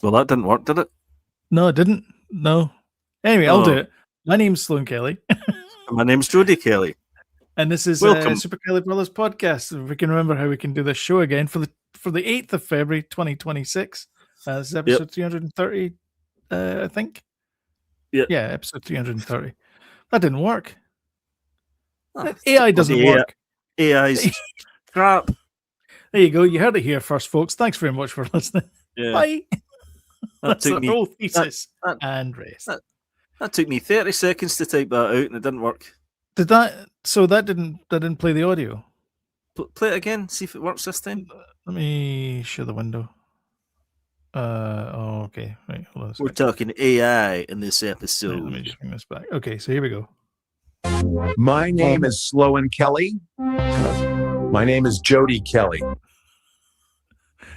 Well, that didn't work, did it? No, it didn't. No. Anyway, I'll do it. My name's Sloan Kelly. My name's Jody Kelly. And this is Welcome. Super Kelly Brothers podcast. If we can remember how we can do this show again for the 8th of February 2026. This is episode 330, I think. Yeah, episode 330. That didn't work. AI doesn't work. AI's crap. There you go. You heard it here first, folks. Thanks very much for listening. Yeah. Bye. That's the whole thesis that, and rest. That took me 30 seconds to type that out, and it didn't work. Did that? So that didn't play the audio. Play it again. See if it works this time. Let me share the window. Okay. Right, hold on. We're talking AI in this episode. Right, let me just bring this back. Okay, so here we go. My name is Sloan Kelly. My name is Jody Kelly.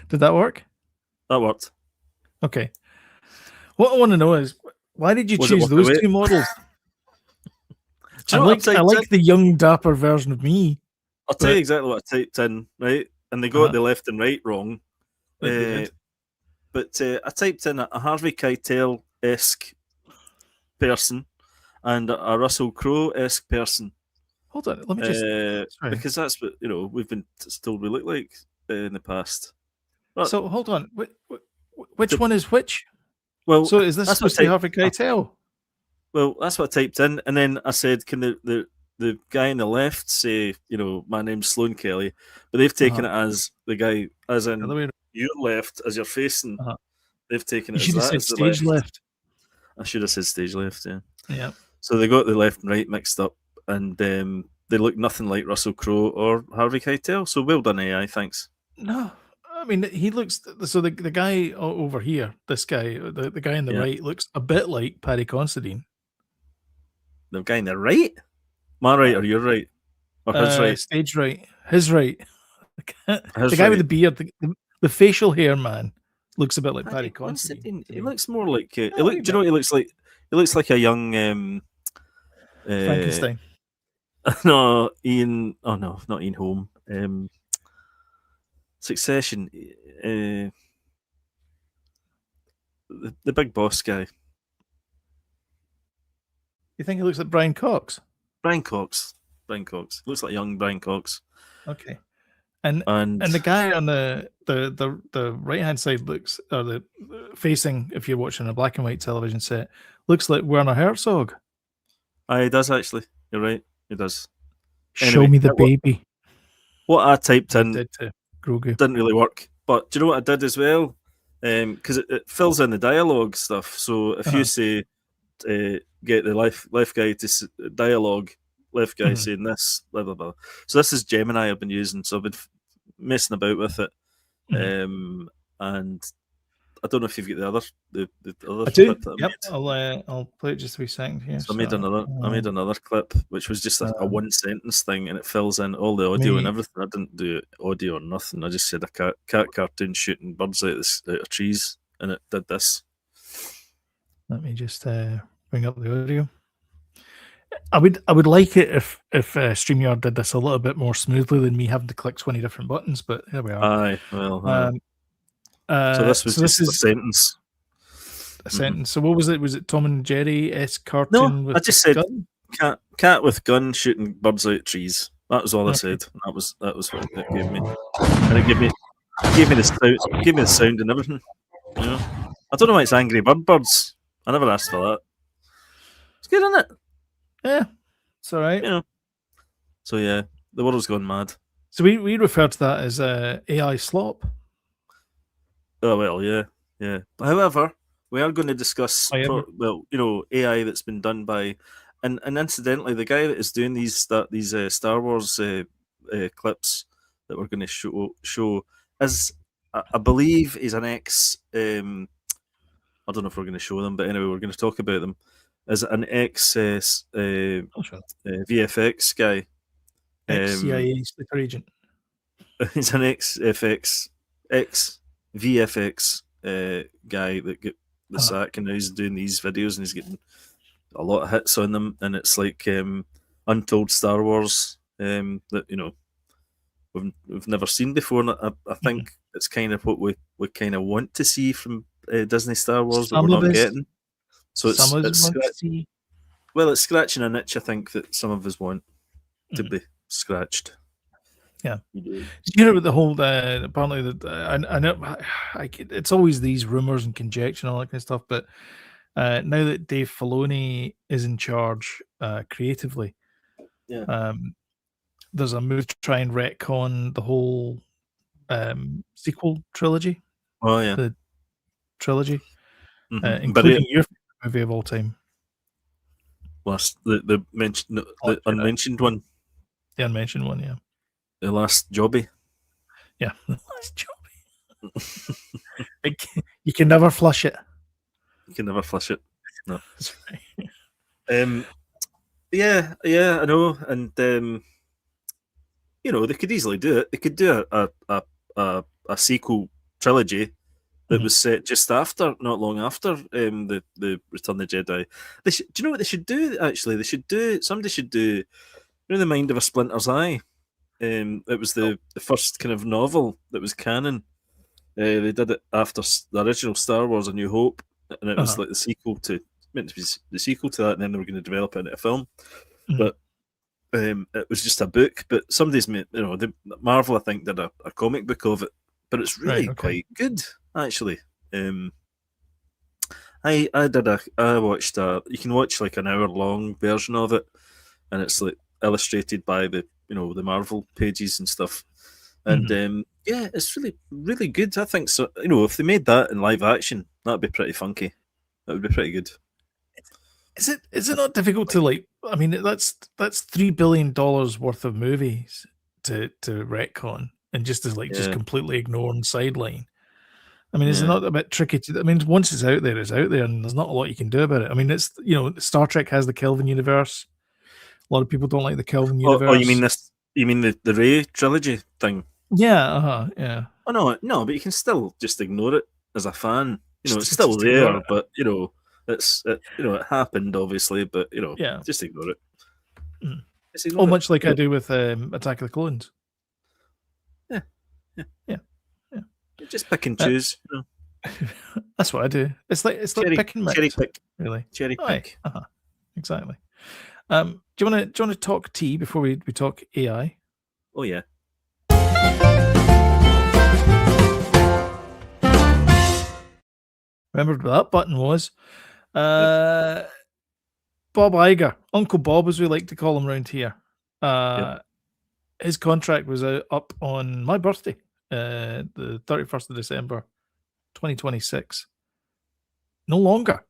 Did that work? That worked. Okay. What I want to know is, why did you choose those two models? I like the young, dapper version of me. I'll tell you exactly what I typed in, right? And they got the left and right wrong. But I typed in a Harvey Keitel-esque person and a Russell Crowe-esque person. Hold on, let me just... because that's what, we've been told we look like in the past. But, so, hold on. Which one is which? Well, so is this supposed to be Harvey Keitel? Well, that's what I typed in, and then I said, "Can the guy on the left say, my name's Sloan Kelly?" But they've taken it as the guy, as in your left, as you're facing. They've taken it as that. You should have said stage left. I should have said stage left. Yeah. Yeah. So they got the left and right mixed up, and they look nothing like Russell Crowe or Harvey Keitel. So well done, AI. Thanks. No. I mean, he looks... So the guy over here, this guy, the guy on the right, looks a bit like Paddy Considine. The guy on the right? My right or your right? Or his right? Stage right. His right. The guy with the beard, the facial hair man, looks a bit like Paddy Considine. He looks more like... do you know what he looks like? He looks like a young... Frankenstein. No, Ian... Oh, no, not Ian Holm. Succession. The big boss guy. You think he looks like Brian Cox? Brian Cox. Looks like young Brian Cox. Okay. And the guy on the right hand side looks, or the facing, if you're watching a black and white television set, looks like Werner Herzog. He does actually. You're right. He does. Show me the baby. What I typed in didn't really work. But do you know what I did as well? Because it fills in the dialogue stuff. So if you say, get the left guy to dialogue, left guy saying this, blah, blah, blah. So this is Gemini I've been using. So I've been messing about with it. And I don't know if you've got the other I do. clip that I made. I'll play it just a wee second here. So I made another clip, which was just a one sentence thing, and it fills in all the audio and everything. I didn't do audio or nothing. I just said a cat cartoon shooting birds out of trees, and it did this. Let me just bring up the audio. I would like it if StreamYard did this a little bit more smoothly than me having to click 20 different buttons, but here we are. Aye, well. So this was just a sentence. A sentence. So what was it? Was it Tom and Jerry-esque cartoon? No, I just said cat with gun shooting birds out trees. That was all I said. That was what it gave me, and it gave me the sound and everything. I don't know why it's Angry Birds. I never asked for that. It's good, isn't it? Yeah, it's all right. So yeah, the world's gone mad. So we refer to that as AI slop. Oh well, yeah. However, we are going to discuss AI that's been done by, and incidentally, the guy that is doing these Star Wars clips that we're going to show is, I believe, is an ex. I don't know if we're going to show them, but anyway, we're going to talk about them. As an ex VFX guy, ex-CIA sleeper agent. He's an ex VFX guy that got the sack, and now he's doing these videos, and he's getting a lot of hits on them, and it's like untold Star Wars that we've never seen before, and I think it's kind of what we kind of want to see from Disney Star Wars that Some we're of not us- getting. So Some of us it's want to see. well, it's scratching a niche. I think that some of us want to Mhm. be scratched. Yeah. You do. Did you hear about the whole? Apparently, that I know it's always these rumors and conjecture and all that kind of stuff. But now that Dave Filoni is in charge creatively, Yeah. There's a move to try and retcon the whole sequel trilogy, Oh yeah. the trilogy, Mhm. including your favorite movie of all time, Last the mentioned the unmentioned one, the unmentioned one. Yeah, the last jobby. yeah, the last job. You can never flush it. You can never flush it. No. That's right. Yeah, I know, and they could easily do it. They could do a sequel trilogy that was set just after, not long after, the Return of the Jedi. Do you know what they should do? Actually, somebody should do. The Mind of a Splinter's Eye. It was the first kind of novel that was canon. They did it after the original Star Wars: A New Hope, and it was like the sequel to meant to be the sequel to that, and then they were going to develop it into a film. But it was just a book. But somebody's made, Marvel, I think, did a comic book of it, but it's really quite good, actually. I watched you can watch like an hour-long version of it, and it's like illustrated by the Marvel pages and stuff. And yeah, it's really, really good. I think so. If they made that in live action, that'd be pretty funky. That would be pretty good. Is it not difficult to like? I mean, that's $3 billion worth of movies to retcon and just just completely ignore and sideline. I mean, is it not a bit tricky to? I mean, once it's out there, and there's not a lot you can do about it. I mean, it's Star Trek has the Kelvin universe. A lot of people don't like the Kelvin universe. Oh, you mean this? You mean the Ray trilogy thing? Yeah, yeah. Oh no, but you can still just ignore it as a fan. It's still there, but it happened obviously, but just ignore it. Just ignore it. Much like I do with Attack of the Clones. Yeah. Just pick and choose. That's what I do. It's like pick and mix. Cherry pick, really. Cherry pick. Exactly. Do you want to talk tea before we talk AI? Oh yeah. Remember what that button was? Bob Iger, Uncle Bob, as we like to call him around here. His contract was up on my birthday, the 31st of December, 2026. No longer.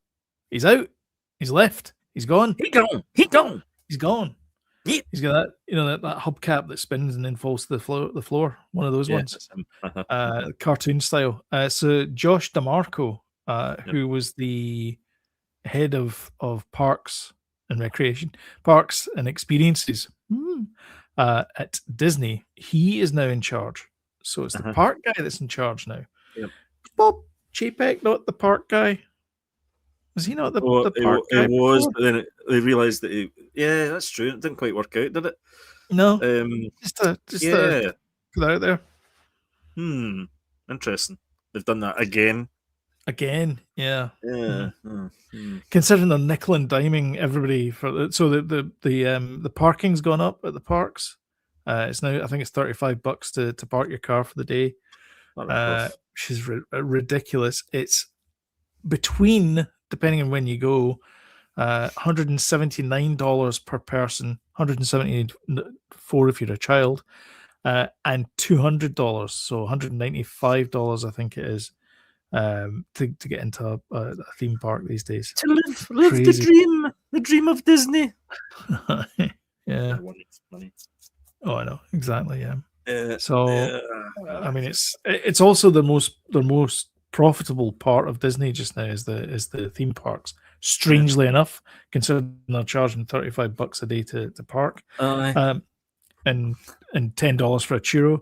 He's out. He's left. He's gone. He's gone. He's gone. Yeah. He's got that hubcap that spins and then falls to the floor. One of those ones. Cartoon style. So Josh DeMarco, who was the head of parks and recreation, parks and experiences at Disney, he is now in charge. So it's the park guy that's in charge now. Yep. Bob Chapek, not the park guy. Was he not the park guy? It was, but then they realised that that's true. It didn't quite work out, did it? No. Just put that out there. Interesting. They've done that again. Yeah. Yeah. Considering they're nickel and diming everybody the parking's gone up at the parks. It's now, I think it's $35 to park your car for the day, which is ridiculous. It's between, depending on when you go, $179 per person, $174 if you're a child, and $200, so $195 I think it is, to get into a theme park these days. To live the dream of Disney. Yeah. Money. Oh, I know exactly. Yeah. I mean, it's also the most profitable part of Disney just now is the theme parks. Strangely enough, considering they're charging $35 a day to park, and $10 for a churro.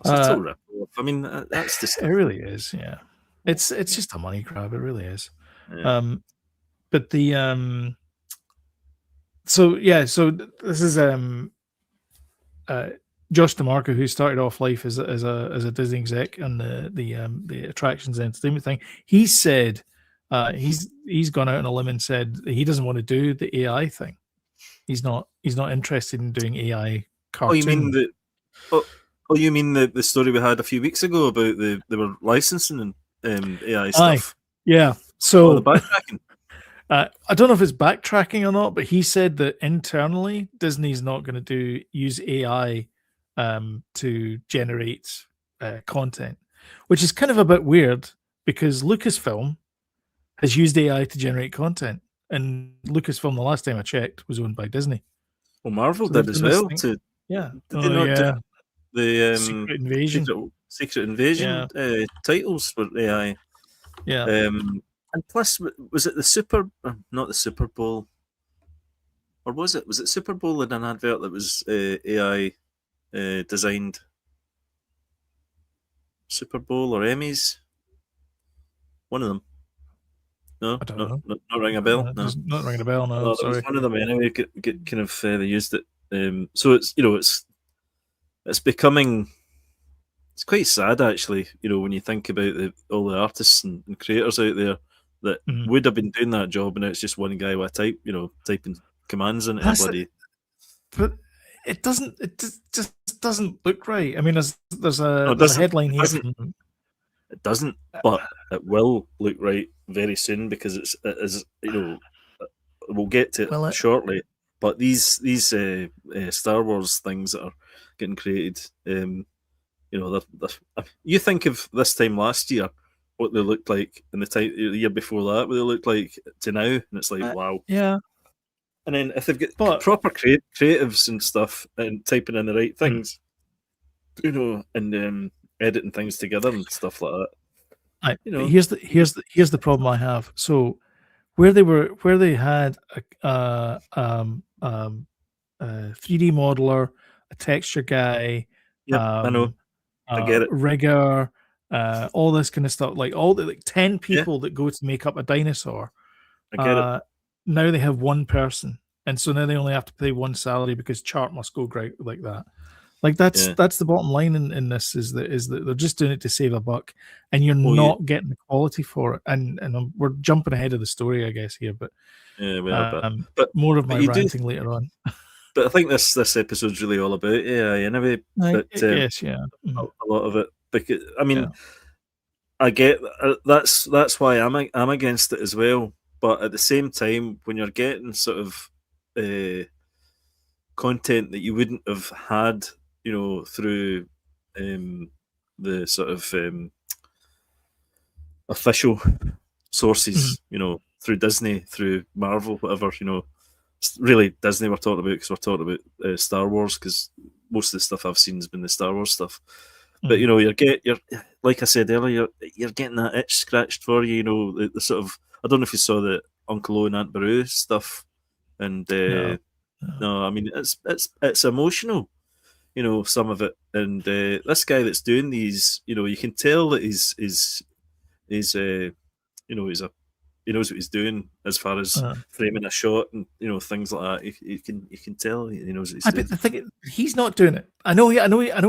That's a rip off. I mean, that's just. It really is. Yeah, it's just a money grab. It really is. Yeah. But the so this is Josh DeMarco, who started off life as a Disney exec and the attractions and entertainment thing, he said he's gone out on a limb and said he doesn't want to do the AI thing. He's not interested in doing AI cartoons. You mean the story we had a few weeks ago about they were licensing AI stuff? Yeah. So the backtracking. I don't know if it's backtracking or not, but he said that internally Disney's not going to use AI to generate content, which is kind of a bit weird because Lucasfilm has used AI to generate content, and Lucasfilm, the last time I checked, was owned by Disney. Well, Marvel did as well. Yeah. The Secret Invasion. Secret Invasion titles for AI. Yeah. And plus, was it not the Super Bowl? Or was it Super Bowl in an advert that was AI designed? Super Bowl or Emmys? One of them. No, I don't know. Not ring a bell. No, not ringing a bell. No, sorry. One of them anyway. Get kind of they used it. So it's becoming. It's quite sad actually. When you think about all the artists and creators out there that would have been doing that job, and now it's just one guy with a typing commands into a bloody. But it doesn't. It just doesn't look right. I mean, there's a headline here. It doesn't, but it will look right very soon because it is. We'll get to it shortly. But these Star Wars things that are getting created, you think of this time last year, what they looked like, in the year before that, what they looked like to now, and it's like wow. Yeah. And then if they've got proper creatives and stuff and typing in the right things, and editing things together and stuff like that. Here's the problem I have. So where they had a 3D modeler, a texture guy, I know, I get it, rigger, all this kind of stuff, like 10 people that go to make up a dinosaur. I get it. Now they have one person, and so now they only have to pay one salary because chart must go great like that. Like that's the bottom line in this is that they're just doing it to save a buck, and you're not getting the quality for it. And we're jumping ahead of the story, I guess here, but but more of my ranting later on. But I think this episode's really all about AI anyway. Yes, a lot of it. Because I mean, I get that's why I'm against it as well. But at the same time, when you're getting sort of content that you wouldn't have had, through the sort of official sources, through Disney, through Marvel, whatever, really Disney we're talking about because we're talking about Star Wars because most of the stuff I've seen has been the Star Wars stuff. But you're like I said earlier, you're getting that itch scratched for you. The sort of, I don't know if you saw the Uncle O and Aunt Beru stuff, and no, I mean it's emotional, some of it. And this guy that's doing these, you can tell that he's he knows what he's doing as far as framing a shot and things like that. You can tell he knows what he's doing. The thing, he's not doing it. I know what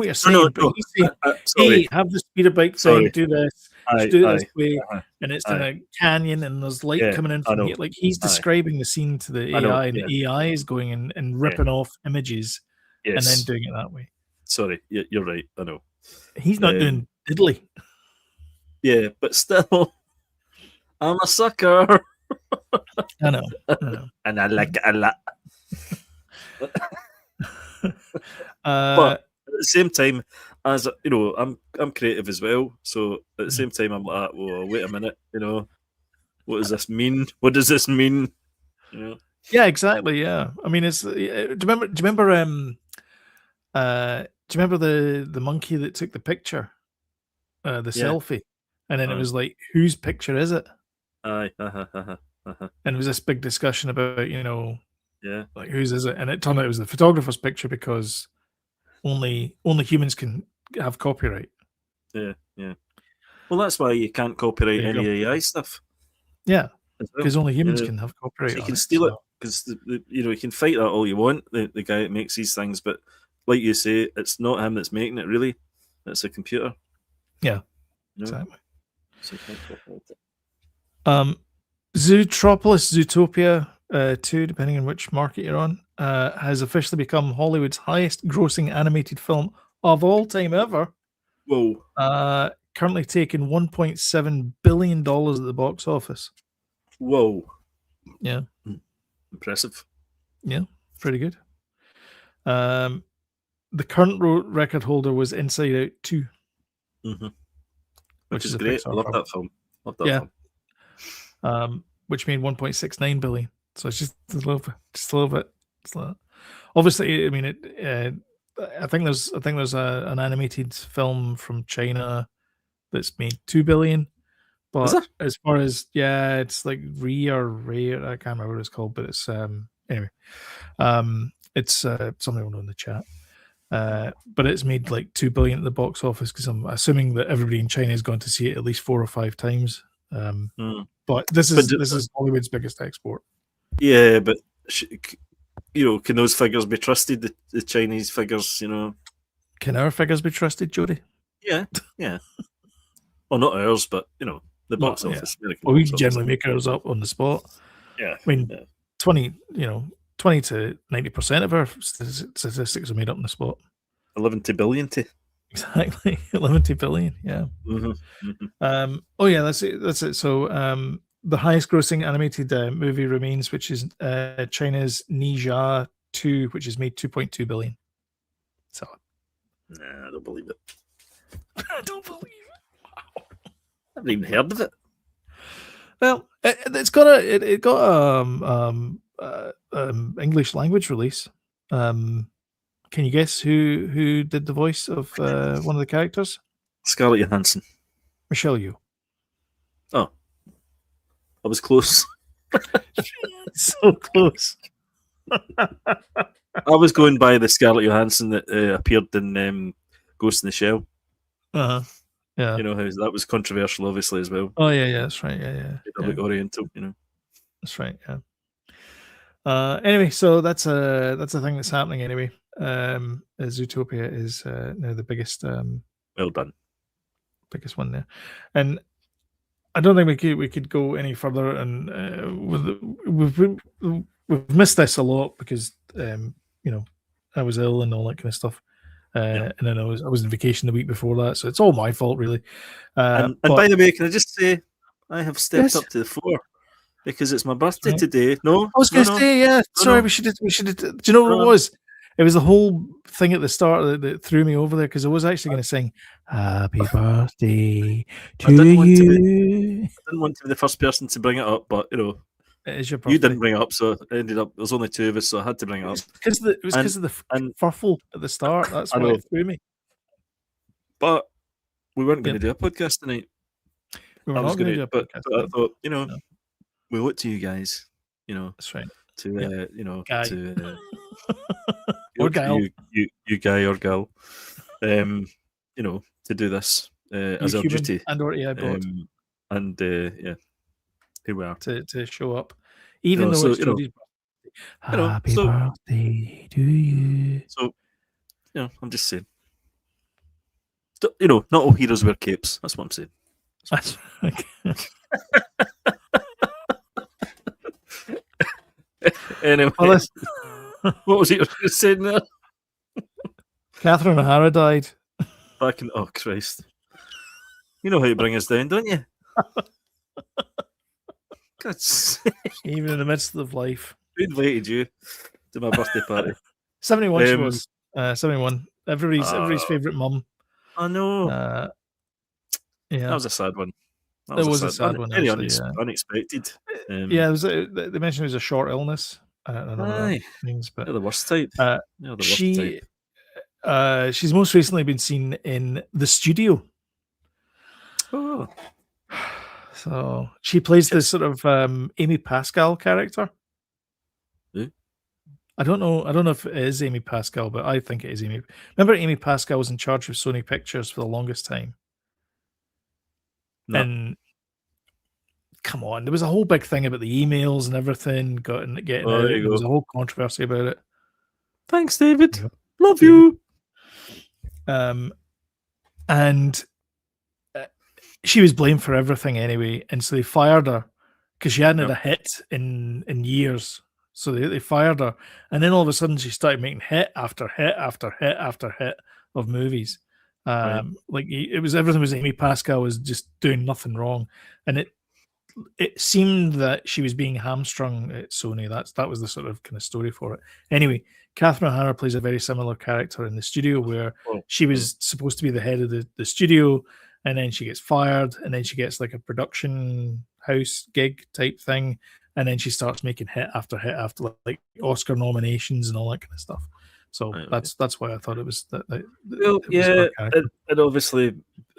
you're saying. But he's saying, "Hey, have the speeder bike thing. Do this. Do it this way." And it's in a canyon, and there's light coming in from here. Like he's describing the scene to the AI, and the AI is going in and ripping off images and then doing it that way. Sorry, you're right. I know. He's not doing diddly. Yeah, but still. I'm a sucker. I know. And I like it a lot. But at the same time, as I'm creative as well. So at the same time, I'm like, well, wait a minute. What does this mean? What does this mean? Yeah, exactly. Yeah, I mean, it's. Do you remember? Do you remember the monkey that took the picture, the selfie, and then it was like, whose picture is it? Aye, and it was this big discussion about, like whose is it? And it turned out it was the photographer's picture because only humans can have copyright. Yeah. Well, that's why you can't copyright any AI stuff. Yeah, because only humans can have copyright. So you can steal it because you can fight that all you want. The guy that makes these things, but like you say, it's not him that's making it. Really, it's a computer. Yeah, you know? exactly. So you can't talk about it. Zootropolis, Zootopia 2, depending on which market you're on, has officially become Hollywood's highest-grossing animated film of all time ever. Whoa! Currently taking $1.7 billion at the box office. Whoa! Yeah, impressive. Yeah, pretty good. The current record holder was Inside Out 2, which is great. I love that film. Film. Which made 1.69 billion. So it's just a little bit. Obviously, I mean, I think there's an animated film from China that's made 2 billion. But as far as it's like Ray, I can't remember what it's called, but it's anyway. It's somebody will know in the chat. But it's made like 2 billion at the box office because I'm assuming that everybody in China is going to see it at least 4 or 5 times. But this is Hollywood's biggest export. Yeah, but can those figures be trusted? The Chinese figures, Can our figures be trusted, Jody? Yeah. Well, not ours, but the box office. Well, we generally make ours up on the spot. Yeah, I mean, 20 to 90% of our statistics are made up on the spot. 11 billion. Exactly, 11 billion. Yeah. Oh yeah, that's it. So the highest grossing animated movie remains, which is China's Ninja 2, which has made 2.2 billion. So I don't believe it. I don't believe it. Wow. I haven't even heard of it. Well, it got English language release. Can you guess who did the voice of one of the characters? Scarlett Johansson. Michelle Yeoh. Oh, I was close. So close. I was going by the Scarlett Johansson that appeared in Ghost in the Shell. Yeah. How that was controversial, obviously, as well. Oh yeah, that's right. Yeah. Oriental, That's right. Yeah. Anyway, so that's a thing that's happening. Anyway, Zootopia is now the biggest. Well done. Biggest one there, and I don't think we could go any further. And we've missed this a lot because I was ill and all that kind of stuff. And then I was on vacation the week before that, so it's all my fault, really. And by the way, can I just say I have stepped up to the floor because it's my birthday today. No, I was going to say, yeah. Sorry, we should. Do you know what it was? It was the whole thing at the start that threw me over there because I was actually going to sing "Happy Birthday to you." I didn't want to be the first person to bring it up, but it is your birthday. You didn't bring it up, so it ended up. There's only 2 of us, so I had to bring it up. It was because of the furfle at the start. That's why it threw me. But we weren't going to do a podcast tonight. We were not going to do a podcast. But I thought, we look to you guys. That's right. To guy. to or gal, you guy or girl, to do this as our duty and or AI bot, and here we are to show up, even though it's Jody's birthday. Happy birthday to you. So, I'm just saying, not all heroes wear capes. That's what I'm saying. That's okay. Anyway, what was it you saying there? Catherine Hara died. Back in Christ. You know how to bring us down, don't you? Even in the midst of life. Who invited you to my birthday party? 71 she was. 71. Everybody's favourite mum. I know. Yeah. That was a sad one. It was a sad one. Very unexpected. It was. They mentioned it was a short illness. I don't know what that means, but the worst type. She's most recently been seen in The Studio. Oh. So she plays this sort of Amy Pascal character. Who? I don't know if it is Amy Pascal, but I think it is Amy. Remember, Amy Pascal was in charge of Sony Pictures for the longest time. No. And come on, there was a whole big thing about the emails and everything getting out. There was a whole controversy about it. Thanks, David. Love you. And she was blamed for everything anyway, and so they fired her because she hadn't had a hit in years. So they fired her, and then all of a sudden she started making hit after hit after hit after hit of movies. Like everything was Amy Pascal was just doing nothing wrong, and it seemed that she was being hamstrung at Sony. That was the sort of kind of story for it. Anyway, Catherine Hara plays a very similar character in the studio where she was supposed to be the head of the studio, and then she gets fired, and then she gets like a production house gig type thing, and then she starts making hit after hit after like Oscar nominations and all that kind of stuff. So that's why I thought it was that. And obviously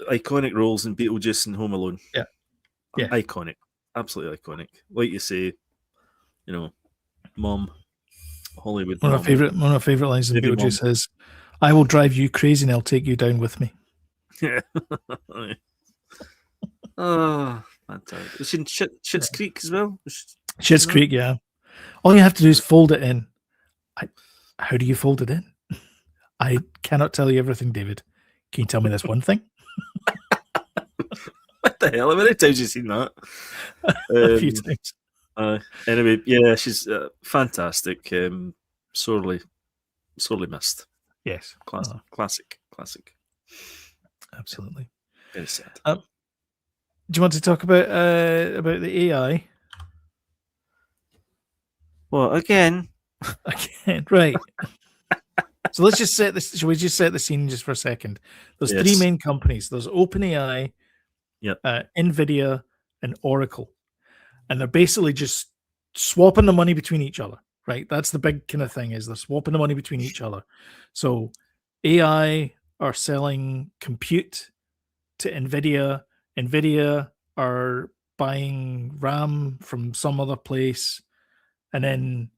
iconic roles in Beetlejuice and Home Alone. Yeah. Iconic, absolutely iconic. Like you say, Mom, Hollywood. One of my favorite lines in Beetlejuice is, "I will drive you crazy and I'll take you down with me." Yeah. Oh, fantastic! It's in Schitt's Creek as well. Schitt's Creek, yeah. All you have to do is fold it in. How do you fold it in? I cannot tell you everything, David. Can you tell me this one thing? What the hell? How many times have you seen that? A few times. Anyway, yeah, she's fantastic. Sorely missed. Yes. Classic. Absolutely. Very sad. Do you want to talk about the AI? Well, again, right. So let's just set this. Shall we just set the scene just for a second? There's three main companies. There's OpenAI, NVIDIA, and Oracle, and they're basically just swapping the money between each other. Right. That's the big kind of thing, is they're swapping the money between each other. So AI are selling compute to NVIDIA. NVIDIA are buying RAM from some other place, and then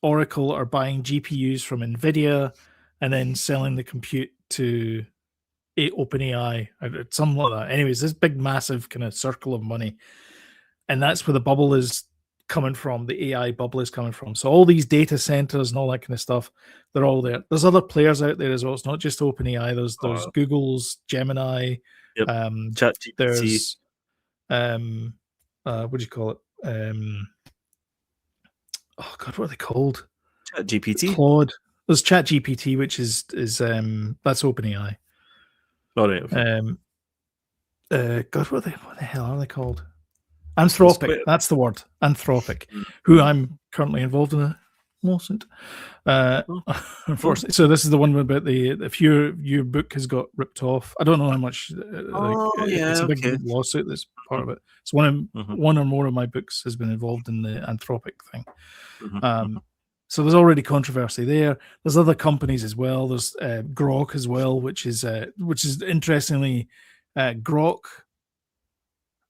Oracle are buying GPUs from NVIDIA and then selling the compute to OpenAI or something like that. Anyways, this big, massive kind of circle of money. And that's where the bubble is coming from. The AI bubble is coming from. So all these data centers and all that kind of stuff, they're all there. There's other players out there as well. It's not just OpenAI. There's Google's Gemini. ChatGPT. There's what do you call it? Oh God, what are they called? ChatGPT. Claude. There's ChatGPT, which is that's OpenAI. All right. Okay. God, what the hell are they called? Anthropic. That's the word. Anthropic. Who I'm currently involved in a lawsuit. Unfortunately, so this is the one about if your book has got ripped off. I don't know how much. It's a big lawsuit. That's part of it. It's one or more of my books has been involved in the Anthropic thing. So there's already controversy there. There's other companies as well. There's Grok as well, which is interestingly Grok.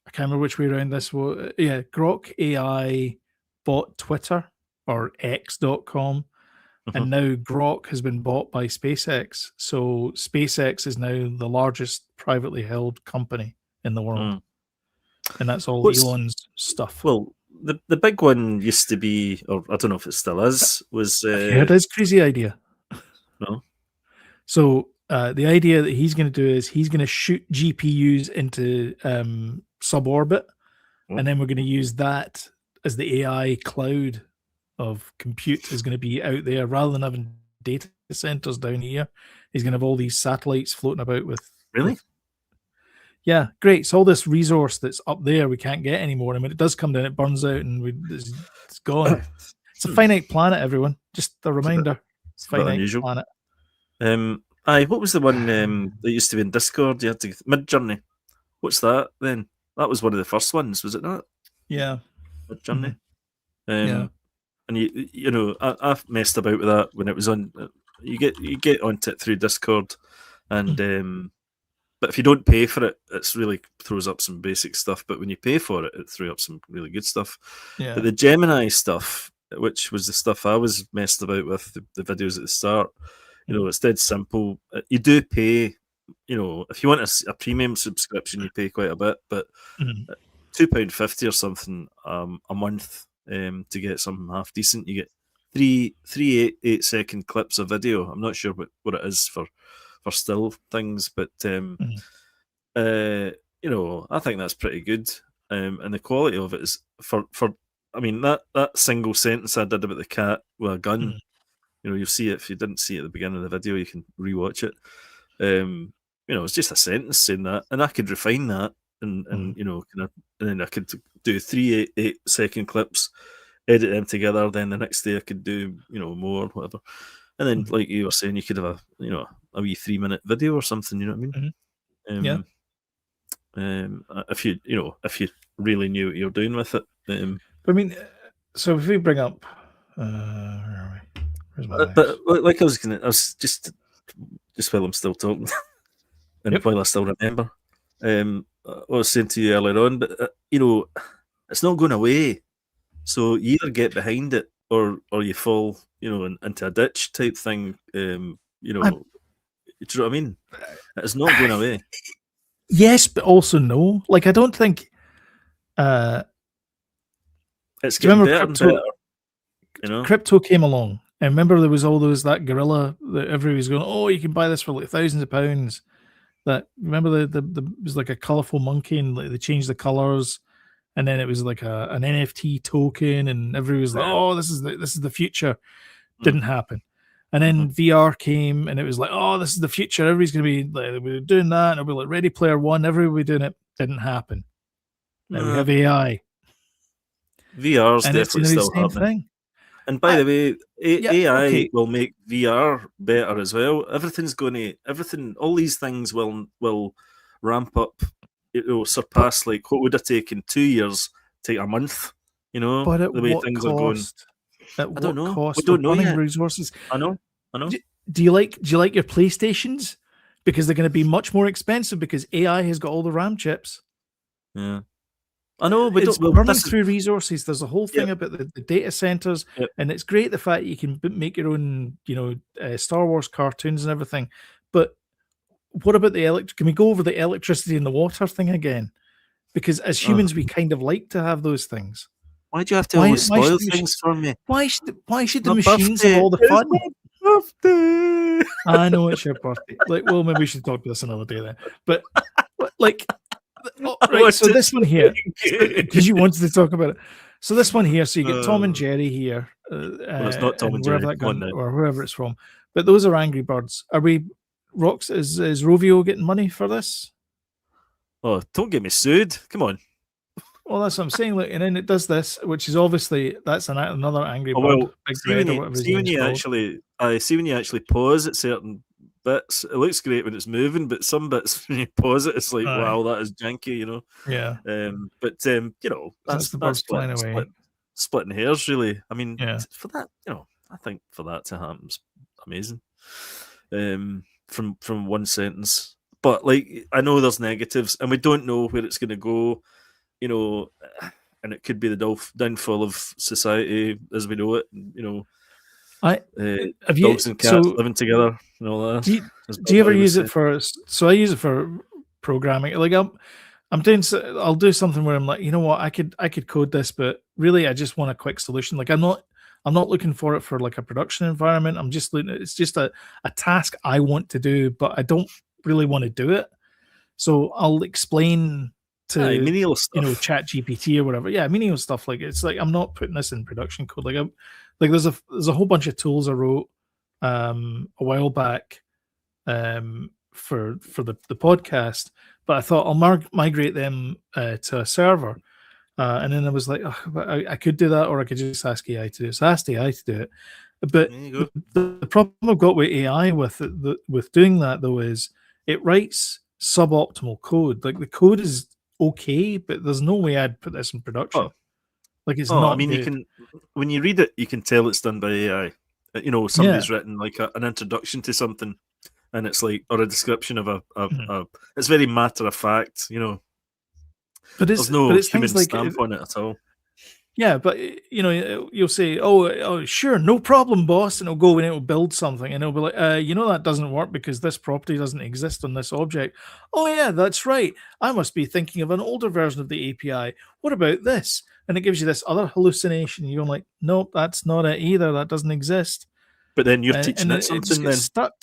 I can't remember which way around this was. Yeah, Grok AI bought Twitter or X.com, and now Grok has been bought by SpaceX. So SpaceX is now the largest privately held company in the world, and that's all Elon's stuff. Well, the big one used to be, or I don't know if it still is, was. Have you heard his crazy idea? No. So the idea that he's going to do is he's going to shoot GPUs into suborbit, and then we're going to use that as the AI cloud of compute is going to be out there rather than having data centers down here. He's going to have all these satellites floating about with. Really? Yeah, great. So all this resource that's up there we can't get anymore. I mean, it does come down, it burns out, and it's gone. It's a finite planet, everyone. Just a reminder. It's a finite planet. What was the one that used to be in Discord? You had to Midjourney. What's that then? That was one of the first ones, was it not? Yeah. Midjourney. Yeah. And you know, I've messed about with that when it was on. You get onto it through Discord, and but if you don't pay for it, it's really throws up some basic stuff. But when you pay for it, it threw up some really good stuff. Yeah. But the Gemini stuff, which was the stuff I was messed about with, the videos at the start, you know, it's dead simple. You do pay, you know, if you want a premium subscription, you pay quite a bit, but £2.50 or something a month to get something half decent. You get three 8-second clips of video. I'm not sure what it is for still things, but you know, I think that's pretty good. And the quality of it is for I mean, that single sentence I did about the cat with a gun, you know, you'll see it. If you didn't see it at the beginning of the video, you can rewatch it. You know, it's just a sentence saying that, and I could refine that, and you know, and then I could do 3 8-second clips, edit them together. Then the next day I could do, you know, more, whatever. And then, like you were saying, you could have a wee 3-minute video or something. You know what I mean? If you really knew what you're doing with it. I mean, so if we bring up, where are we? Where's my but like I was just while I'm still talking, and while I still remember, I was saying to you earlier on, but you know, it's not going away. So you either get behind it, or you fall, you know, into a ditch type thing. You know, do you know what I mean? It's not going away. Yes, but also no. Like, I don't think it's getting better and better. You know, crypto came along, and remember there was all that gorilla that everybody was going, oh, you can buy this for like thousands of pounds. That remember the it was like a colorful monkey, and like, they changed the colors, and then it was like an NFT token, and everybody was like, oh, this is the future. Didn't happen. And then VR came, and it was like, oh, this is the future. Everybody's going to be like, we're doing that, and it'll be like Ready Player One. Everybody doing it. Didn't happen. Now we have AI. VR's definitely still happening. And by the way, AI will make VR better as well. All these things will ramp up. It will surpass like what would have taken 2 years, take a month. You know, but the way things are going. At what cost? We don't know yet. Resources. I know. Do you like your PlayStations? Because they're going to be much more expensive because AI has got all the RAM chips. Yeah, I know. It's burning through resources. There's a whole thing about the data centers, and it's great the fact you can make your own, you know, Star Wars cartoons and everything. But what about the Can we go over the electricity and the water thing again? Because as humans, we kind of like to have those things. Why do you have to always spoil things for me? Why should the machines have all the fun? Birthday. I know it's your birthday. Like, well, maybe we should talk to this another day then. But like, right. So this one here, because you wanted to talk about it. So this one here. So you get Tom and Jerry here. Well, it's not Tom and Jerry, or whoever it's from. But those are Angry Birds. Are we? Rox, is Rovio getting money for this? Oh, don't get me sued. Come on. Well, that's what I'm saying. Look, and then it does this, which is obviously another Angry Bird. Well, see when you actually pause at certain bits, it looks great when it's moving, but some bits when you pause it, it's like, wow, that is janky, you know. Yeah. But you know, that's the birds flying away. Splitting hairs, really. I mean, for that, you know, I think for that to happen is amazing. From one sentence, but like I know there's negatives, and we don't know where it's going to go. You know, and it could be the downfall of society as we know it. You know, dogs and cats living together and all that. Do you ever use it for? So I use it for programming. Like I'll do something where I'm like, you know what, I could code this, but really I just want a quick solution. Like I'm not looking for it for like a production environment. I'm just looking. It's just a task I want to do, but I don't really want to do it. So I'll explain to menial stuff. You know, Chat GPT or whatever. Yeah, menial stuff. Like it's like I'm not putting this in production code. Like there's a whole bunch of tools I wrote a while back for the podcast, but I thought I'll migrate them to a server. And then I was like, I could do that, or I could just ask AI to do it. So I asked AI to do it. But the problem I've got with AI with doing that though is it writes suboptimal code. Like the code is okay, but there's no way I'd put this in production. Like it's not. I mean, good. You can, when you read it, you can tell it's done by AI. You know, somebody's written like an introduction to something, and it's like, or a description of a it's very matter of fact. You know, but there's no human stamp on it at all. Yeah, but you know, you'll say, "Oh, sure, no problem, boss," and it'll go and it'll build something, and it'll be like, "You know, that doesn't work because this property doesn't exist on this object." Oh yeah, that's right. I must be thinking of an older version of the API. What about this? and it gives you this other hallucination. You're like, nope, that's not it either. That doesn't exist. But then you're teaching it something. It just gets stuck.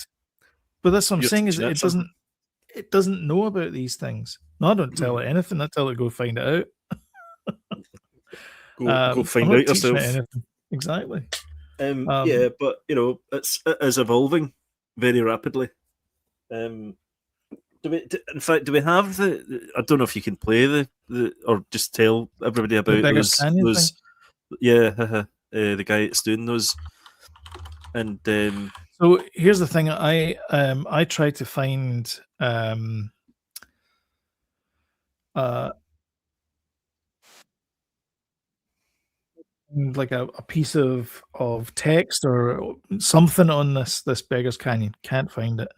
But that's what I'm saying is it doesn't know about these things. No, I don't tell it anything. I tell it go find it out. go find out yourself. Exactly. Yeah, but it is evolving very rapidly. Do we have the? I don't know if you can play the or just tell everybody about those. Yeah, the guy that's doing those. And so here's the thing. I tried to find like a piece of text or something on this Beggar's Canyon. Can't find it.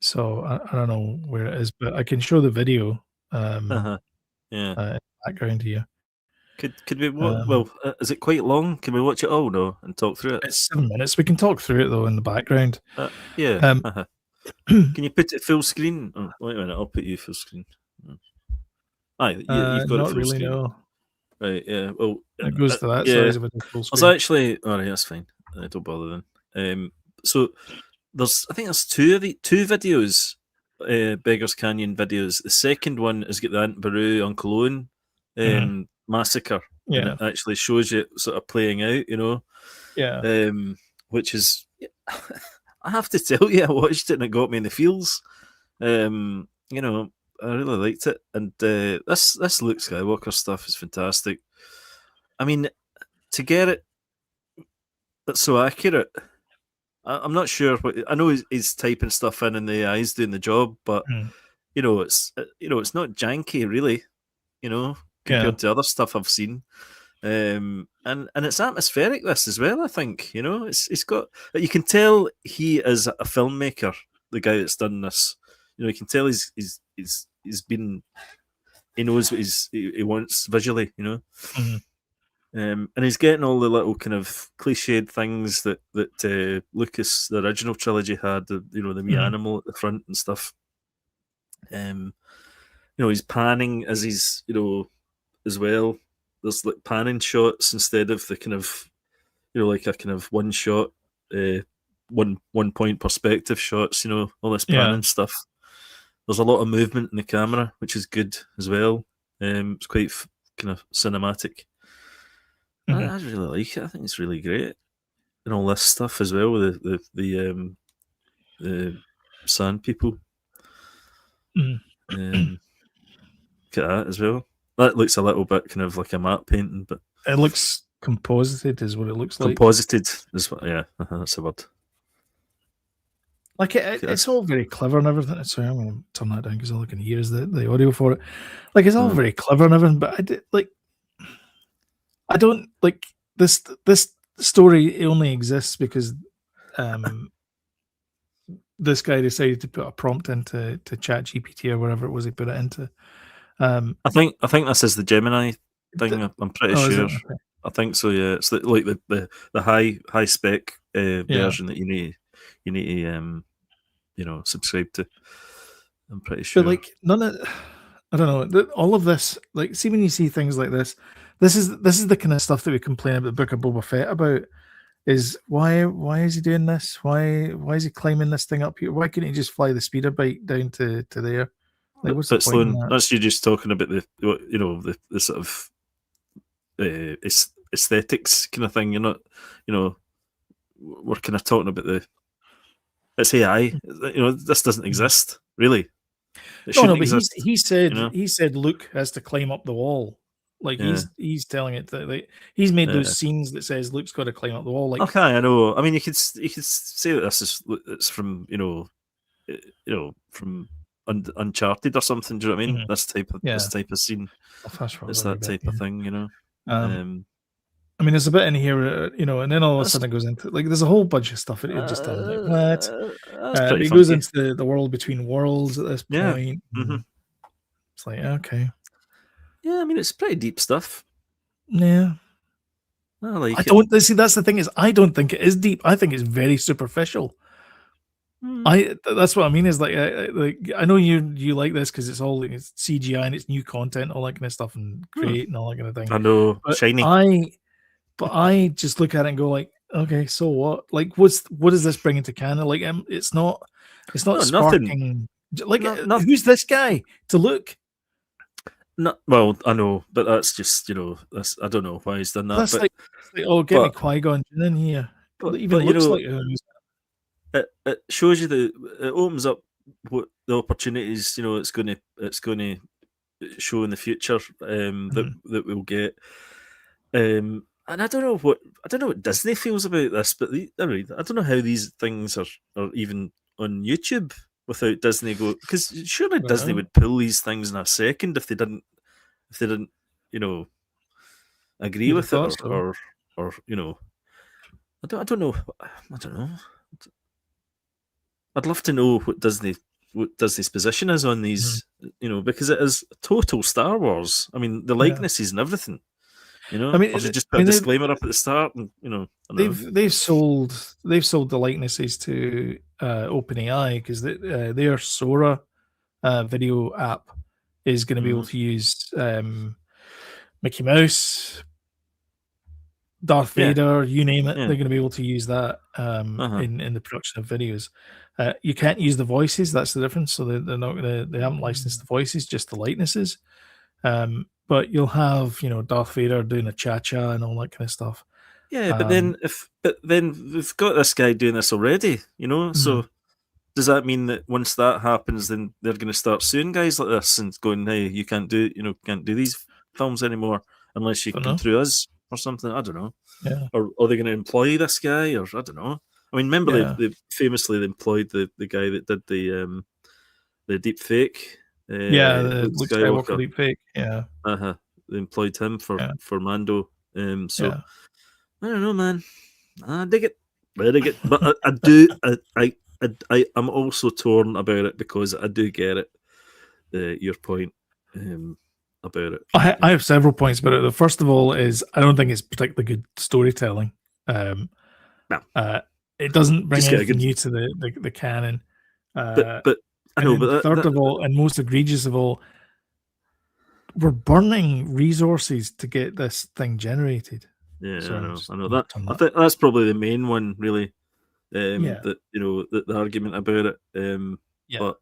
So I don't know where it is, but I can show the video. Background here. Could we? Is it quite long? Can we watch it all now and talk through it? It's 7 minutes. We can talk through it though in the background. Yeah. Can you put it full screen? Oh, wait a minute. I'll put you full screen. You've got it full screen. No. Right. Yeah. Well, it goes to that. Yeah. Size of it full screen. I was actually. All right. That's fine. Don't bother then. So I think there's two videos, Beggar's Canyon videos. The second one is got the Aunt Beru, Uncle Owen massacre. Yeah. And it actually shows you sort of playing out, Yeah. Which is, I have to tell you, I watched it and it got me in the feels. I really liked it. And this Luke Skywalker stuff is fantastic. I mean, to get it that's so accurate, I'm not sure. I know he's typing stuff in and the AI's doing the job, but it's not janky really, compared to other stuff I've seen. And it's atmospheric this as well. I think it's got. You can tell he is a filmmaker. The guy that's done this, you can tell he's been. He knows what he wants visually, and he's getting all the little kind of cliched things that Lucas, the original trilogy, had. The wee animal at the front and stuff. He's panning as he's as well. There's like panning shots instead of the kind of like a kind of one shot, one point perspective shots. All this panning stuff. There's a lot of movement in the camera, which is good as well. It's quite kind of cinematic. I really like it. I think it's really great, and all this stuff as well with the sand people. Look at that as well. That looks a little bit kind of like a matte painting, but it looks composited, is what it looks like. Composited is what, that's the word. Like it's all very clever and everything. Sorry, I'm going to turn that down because all I can hear is the audio for it. Like it's all very clever and everything, but I don't like this story. It only exists because this guy decided to put a prompt into ChatGPT or whatever it was he put it into. I think this is the Gemini thing. I'm pretty sure. Okay. I think so. Yeah, it's like the high spec version that you need to subscribe to. I'm pretty sure. But like none of, I don't know, all of this. Like, see when you see things like this, this is the kind of stuff that we complain about the Book of Boba Fett about. Is why is he doing this? Why is he climbing this thing up here? Why couldn't he just fly the speeder bike down to there? Like, what's the point in that? That's you just talking about the sort of aesthetics kind of thing. You're not, we're kind of talking about it's AI. This doesn't exist really. No, but he said Luke has to climb up the wall. Like he's telling it that he's made those scenes that says Luke's got to climb up the wall. Like, okay, I know. I mean, you could say that it's from from Uncharted or something. Do you know what I mean? This type of scene. It's that type of thing. I mean, there's a bit in here, and then all of a sudden it goes into like there's a whole bunch of stuff. It just doesn't. What? It goes into the world between worlds at this point. Mm-hmm. It's like, okay. Yeah, I mean, it's pretty deep stuff. Yeah. I like don't see. That's the thing is, I don't think it is deep. I think it's very superficial. That's what I mean. Is like I know you like this because it's all it's CGI and it's new content, all that kind of stuff, and create and all that kind of thing. I know, but shiny. I just look at it and go like, okay, so what? Like, what is this bringing to canon? Like, it's not sparking. Nothing. Like, who's this guy to look? Well, I know, but that's just that's I don't know why he's done that. That's like get me Qui-Gon in here. But even looks like it shows you it opens up what the opportunities it's going to show in the future that we'll get. And I don't know what Disney feels about this, but I don't know how these things are even on YouTube without Disney because surely Disney would pull these things in a second if they didn't agree with it or I don't know. I'd love to know what Disney's position is on these, because it is total Star Wars. I mean, the likenesses and everything. I mean, or just put a disclaimer up at the start, and they've sold the likenesses to OpenAI because their Sora video app is going to be able to use Mickey Mouse, Darth Vader, you name it. They're going to be able to use that in the production of videos. You can't use the voices. That's the difference. So they're not going to. They haven't licensed the voices, just the likenesses. But you'll have Darth Vader doing a cha-cha and all that kind of stuff. Yeah, but then we've got this guy doing this already. So does that mean that once that happens, then they're going to start suing guys like this and going, "Hey, you can't do these films anymore unless you come through us or something"? I don't know. Yeah. Or are they going to employ this guy? Or I don't know. I mean, remember they famously employed the guy that did the deep fake. The Luke Skywalker deep fake. Yeah. They employed him for Mando. I don't know, man. I dig it. But I do. I'm also torn about it because I do get it. Your point about it. I have several points about it. The first of all is I don't think it's particularly good storytelling. No. It doesn't bring anything new to the canon. But I know. But third of all, and most egregious of all, we're burning resources to get this thing generated. Yeah, so I know that. I think that's probably the main one, really. That the argument about it. But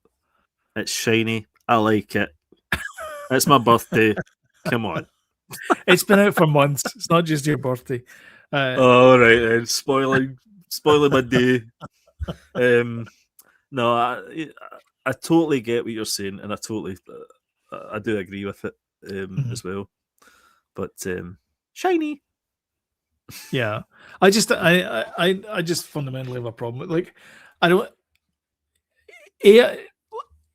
it's shiny. I like it. It's my birthday. Come on. It's been out for months. It's not just your birthday. All right, then. Spoiling my day. No, I totally get what you're saying, and I do agree with it as well. But shiny. Yeah, I just fundamentally have a problem with, like, I don't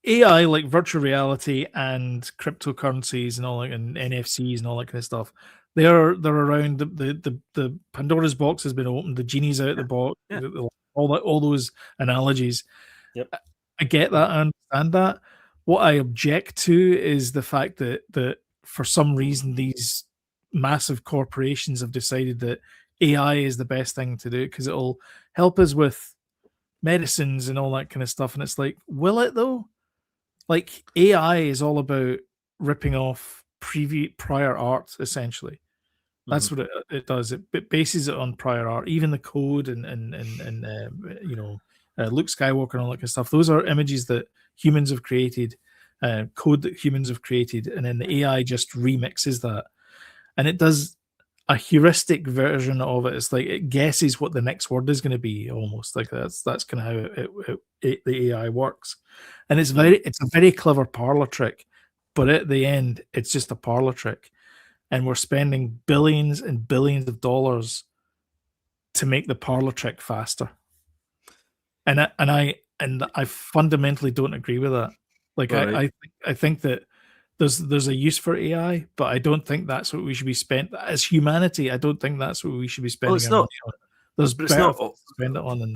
AI like virtual reality and cryptocurrencies and all, like, and NFCs and all that kind of stuff. They're around. The Pandora's box has been opened. The genie's out of the box. Yeah. All those analogies. Yep. I get that. I understand that. What I object to is the fact that for some reason these massive corporations have decided that AI is the best thing to do because it'll help us with medicines and all that kind of stuff. And it's like, will it though? Like, AI is all about ripping off prior art, essentially. That's what it does. It bases it on prior art, even the code and Luke Skywalker and all that kind of stuff. Those are images that humans have created, code that humans have created, and then the AI just remixes that. And it does a heuristic version of it. It's like it guesses what the next word is going to be, almost like that's kind of how the AI works. And it's a very clever parlor trick, but at the end, it's just a parlor trick. And we're spending billions and billions of dollars to make the parlor trick faster. And I fundamentally don't agree with that. Like, right. I think that there's a use for AI, but I don't think that's what we should be spent as humanity. I don't think that's what we should be spending our money on. There's better things to spend it on.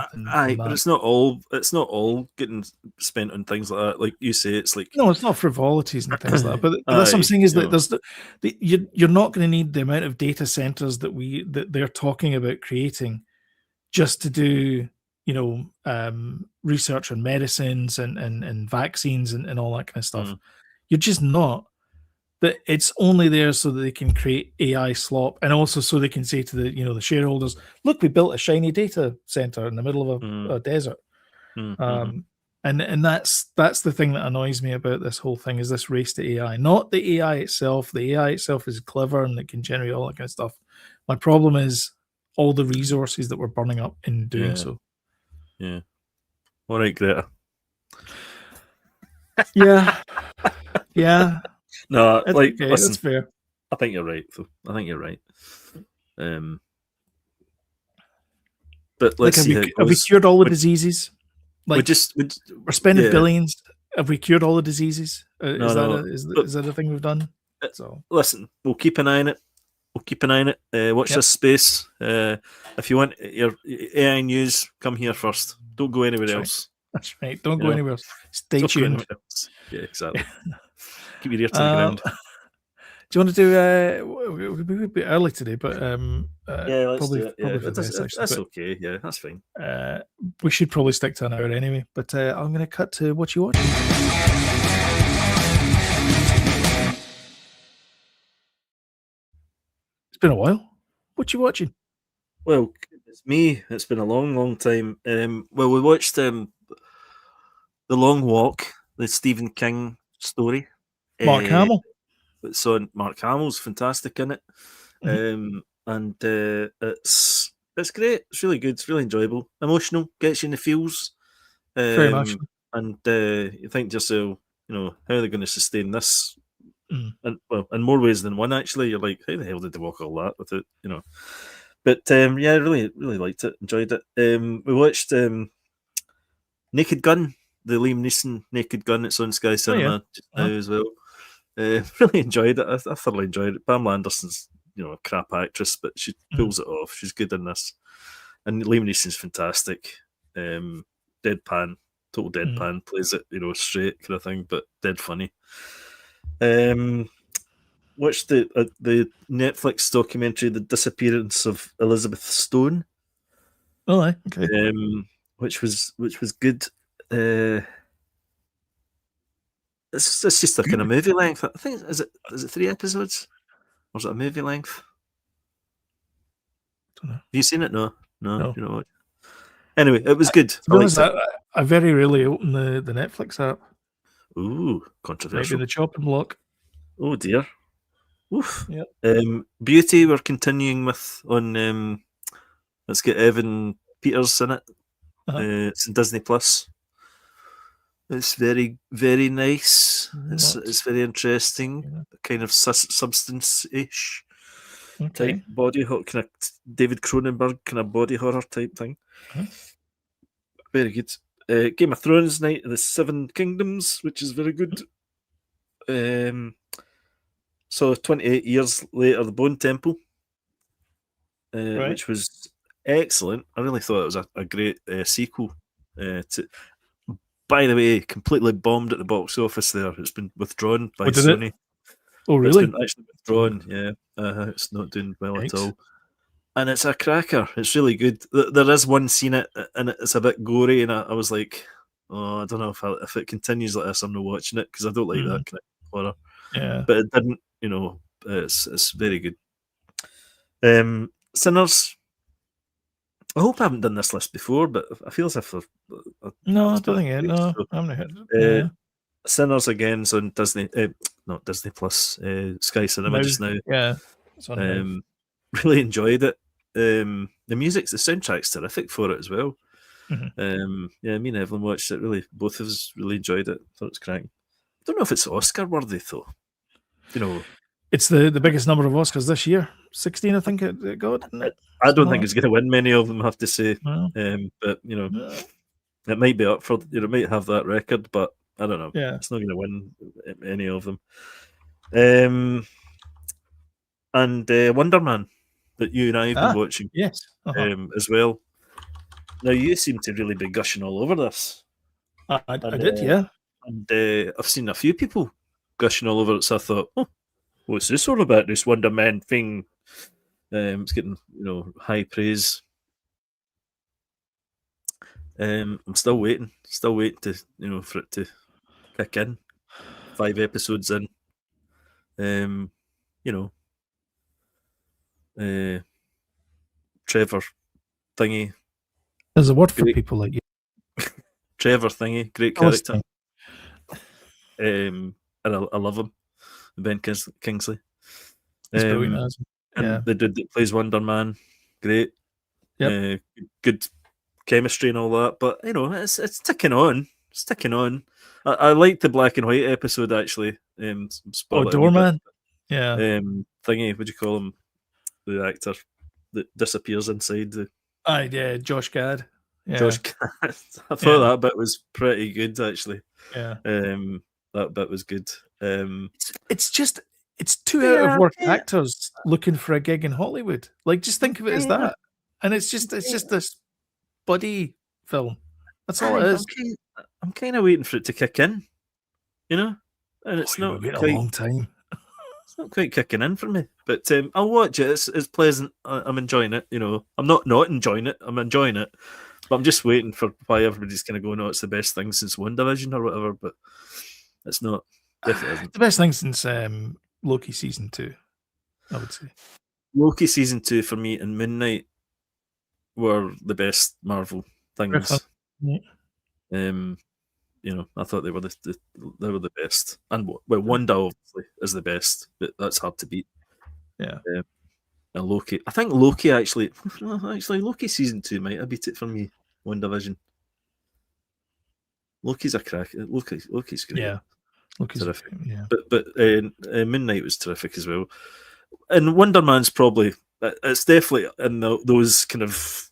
But it's not all getting spent on things like that. Like you say, it's like, no, it's not frivolities and things like that. But that's what I'm saying is that you're not going to need the amount of data centers that they're talking about creating just to do research on medicines and vaccines and all that kind of stuff. You're just not. That it's only there so that they can create AI slop, and also so they can say to the shareholders, "Look, we built a shiny data center in the middle of a desert." And that's the thing that annoys me about this whole thing, is this race to AI. Not the AI itself. The AI itself is clever and it can generate all that kind of stuff. My problem is all the resources that we're burning up in doing so. Yeah. All right, Greta. Yeah. Yeah. No, that's like, okay. listen, That's fair. I think you're right, though. I think you're right. But let's see how it goes. Have we cured all the diseases? Like, we're spending billions. Have we cured all the diseases? Is that a thing we've done? So listen, we'll keep an eye on it. Watch this space. If you want your AI news, come here first. Don't go anywhere else. That's right. Don't go anywhere else. Stay tuned. Yeah, exactly. Keep your ear to the ground. Do you want to do? We'll be a bit early today, but let's do it. Yeah, that's okay. Yeah, that's fine. We should probably stick to an hour anyway. But I'm going to cut to what you watching. It's been a while. What you watching? Well, it's me. It's been a long, long time. Well, we watched The Long Walk, the Stephen King story. Mark Hamill. So Mark Hamill's fantastic in it, and it's great. It's really good. It's really enjoyable, emotional, gets you in the feels. Very emotional. And you think to yourself, how are they going to sustain this? And in more ways than one, actually. You're like, how the hell did they walk all that with it? But I really, really liked it. Enjoyed it. We watched Naked Gun, the Liam Neeson Naked Gun. It's on Sky Cinema just now as well. Really enjoyed it. I thoroughly enjoyed it. Pamela Anderson's, a crap actress, but she pulls it off. She's good in this. And Liam Neeson's fantastic. Deadpan, total deadpan, plays it, straight kind of thing, but dead funny. Watched the Netflix documentary, The Disappearance of Elizabeth Stone. Oh, okay. Which was good. It's just a kind of movie length. I think is it 3 episodes, or is it a movie length? Don't know. Have you seen it? No. You know what? Anyway, it was good. I very rarely open the Netflix app. Ooh, controversial. Maybe the chopping block. Oh dear. Oof. Yep. Beauty we're continuing with on. Let's get Evan Peters in it. It's in Disney Plus. It's very, very nice. It's very interesting. Kind of substance-ish type body horror, kind of David Cronenberg kind of body horror type thing. Very good. Game of Thrones: Night of the Seven Kingdoms, which is very good. So 28 years later, The Bone Temple, which was excellent. I really thought it was a great sequel. By the way, completely bombed at the box office there. It's been withdrawn by Sony. Oh, really? It's been actually withdrawn, yeah. It's not doing well at all. And it's a cracker. It's really good. There is one scene and it's a bit gory, and I was like, I don't know if it continues like this, I'm not watching it, because I don't like that kind of horror. Yeah. But it didn't, it's very good. Sinners. I hope I haven't done this list before, but I feel as if no, I don't think it. No, I haven't heard it. Sinners again is on Disney, not Disney Plus, Sky Cinema just now. Yeah, really enjoyed it. The soundtrack's terrific for it as well. Me and Evelyn watched it. Really, both of us really enjoyed it. Thought it was cracking. I don't know if it's Oscar worthy though. It's the biggest number of Oscars this year. 16, I think it got, didn't it? I don't think it's going to win many of them, I have to say. But it might be up for. It might have that record, but I don't know. Yeah, it's not going to win any of them. And Wonder Man, that you and I have been watching, yes, as well. Now you seem to really be gushing all over this. I did, yeah. And I've seen a few people gushing all over it, so I thought, what's this all about? This Wonder Man thing? It's getting high praise. I'm still waiting to for it to kick in. 5 episodes in. Trevor Thingy. There's a word for people like you. Trevor Thingy, great character. And I love him, Ben Kingsley. He's brilliant. And the dude that plays Wonder Man, great. Yep. Good chemistry and all that. But it's ticking on. It's ticking on. I liked the black and white episode actually. Doorman. Yeah. Thingy, what do you call him? The actor that disappears inside the. Yeah, Josh Gad. Yeah. Josh Gad. I thought that bit was pretty good actually. Yeah. That bit was good. It's 2 out of work actors looking for a gig in Hollywood. Like, just think of it as that, and it's just this buddy film. That's all it is. I'm kind of waiting for it to kick in, and it's not quite a long time. It's not quite kicking in for me, but I'll watch it. It's pleasant. I'm enjoying it. I'm not enjoying it. I'm enjoying it, but I'm just waiting for why everybody's kind of going, "Oh, it's the best thing since WandaVision or whatever." But it's not. Definitely isn't. The best thing since Loki season 2, I would say. Loki season 2 for me and Moon Knight were the best Marvel things. I thought they were the best, and Wanda obviously is the best, but that's hard to beat. Yeah. And Loki, I think Loki actually Loki season 2 might have beat it for me. WandaVision. Loki's a crack. Loki's great. Yeah. Loki's terrific. Yeah. But Moon Knight was terrific as well, and Wonder Man's probably it's definitely in those kind of